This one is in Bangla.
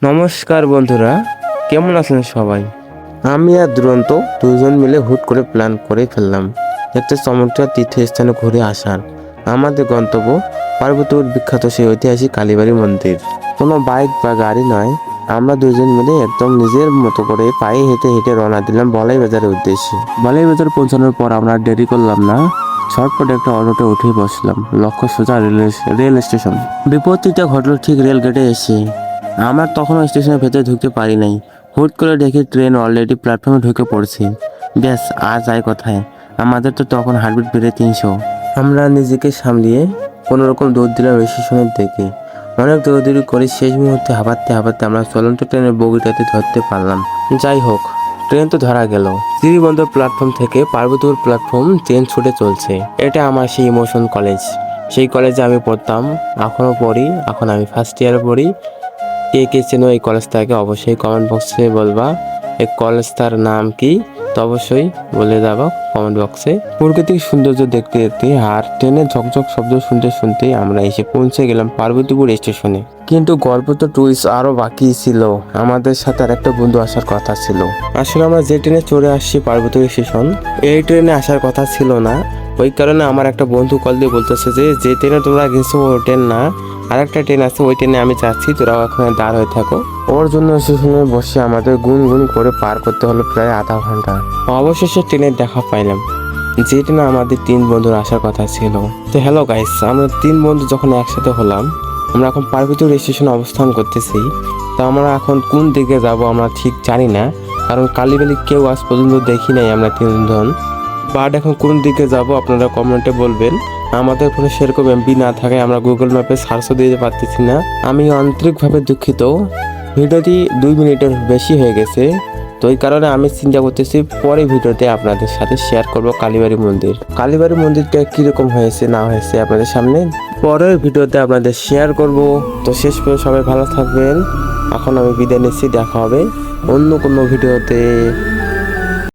নমস্কার বন্ধুরা, কেমন আছেন সবাই? আমি আর দুরন্ত দুজন মিলে হুট করে প্ল্যান করে ফেললাম একটা চমৎকার তীর্থস্থানে ঘুরে আসার। আমাদের গন্তব্য পার্বতীপুর বিখ্যাত সেই ঐতিহাসিক কালীবাড়ি মন্দির। কোনো বাইক বা গাড়ি নয়, আমরা দুজন মিলে একদম নিজের মতো করে পায়ে হেঁটে হেঁটে রওনা দিলাম বলাই বাজারের উদ্দেশ্যে। বলাই বাজার পৌঁছানোর পর আমরা দেরি করলাম না, ছটপট একটা অটোতে উঠে বসলাম। লক্ষ্য সোজা রেল স্টেশন। বিপত্তিটা ঘটল ঠিক রেল গেটে এসে। আমরা তখনও স্টেশনের ভেতরে ঢুকতে পারি নাই। হুট করে দেখি ট্রেন অলরেডি প্ল্যাটফর্মে ঢুকে পড়ছে। ব্যাস, আর যায় কোথায়? আমাদের তো তখন হার্টবিট বেড়ে 300। আমরা নিজেকে সামলিয়ে কোনোরকম দৌড় দিলাম স্টেশনের দিকে। অনেক দৌড়াদৌড়ি করে শেষ মুহূর্তে হাঁপাতে হাঁপাতে আমরা চলন্ত ট্রেনের বগিটাতে ধরতে পারলাম। যাই হোক, ট্রেন তো ধরা গেল। শ্রীবন্দর প্ল্যাটফর্ম থেকে পার্বতীপুর প্ল্যাটফর্ম ট্রেন ছুটে চলছে। এটা আমার সেই ইমোশন কলেজ। সেই কলেজে আমি পড়তাম, এখনও পড়ি। এখন আমি ফার্স্ট ইয়ারে পড়ি। কে কে চেনো এই কলেজটাকে অবশ্যই কমেন্ট বক্সে বলবা। এই কলেজটার নাম কি তো অবশ্যই বলে যাবো কমেন্ট বক্সে। প্রাকৃতিক সৌন্দর্য দেখতে দেখতে আর ট্রেনের ঝকঝক শব্দ শুনতে শুনতে আমরা এসে পৌঁছে গেলাম পার্বতীপুর স্টেশনে। কিন্তু গল্প তো টুইস্ট আরো বাকি ছিল। আমাদের সাথে আর একটা বন্ধু আসার কথা ছিল। আসলে আমরা যে ট্রেনে চড়ে আসছি পার্বতীপুর স্টেশন, এই ট্রেনে আসার কথা ছিল না। ওই কারণে আমার একটা বন্ধু কল দিয়ে বলতেছে যে ট্রেনে তোরা গেছো ও ট্রেন না, আর একটা ট্রেন আছে, ওই ট্রেনে আমি যাচ্ছি, তোরাও এখানে দাঁড় হয়ে থাকো। ওর জন্য স্টেশনে বসে আমাদের গুনগুন করে পার করতে হলো প্রায় আধা ঘন্টা। অবশেষে ট্রেনের দেখা পাইলাম, যে ট্রেনে আমাদের 3 বন্ধুর আসার কথা ছিল। তো হ্যালো গাইস, আমরা 3 বন্ধু যখন একসাথে হলাম, আমরা এখন পার্বতীপুর স্টেশনে অবস্থান করতেছি। তো আমরা এখন কোন দিকে যাব আমরা ঠিক জানি না, কারণ কালীবাড়ি কেউ আজ পর্যন্ত দেখি নাই আমরা 3 জন। বাট এখন কোন দিকে যাব আপনারা কমেন্টে বলবেন। আমাদের ফোনে সেরকম এমবি না থাকে, আমরা গুগল ম্যাপে সার্চও দিতে পারতেছি না। আমি আন্তরিকভাবে দুঃখিত, ভিডিওটি 2 মিনিটের বেশি হয়ে গেছে। তো এই কারণে আমি চিন্তা করতেছি পরে ভিডিওতে আপনাদের সাথে শেয়ার করব কালীবাড়ি মন্দির। কালীবাড়ি মন্দিরটা কীরকম হয়েছে না হয়েছে আপনাদের সামনে পরের ভিডিওতে আপনাদের শেয়ার করব। তো শেষ পর্যন্ত সবাই ভালো থাকবেন। এখন আমি বিদায় নিচ্ছি, দেখা হবে অন্য কোনো ভিডিওতে।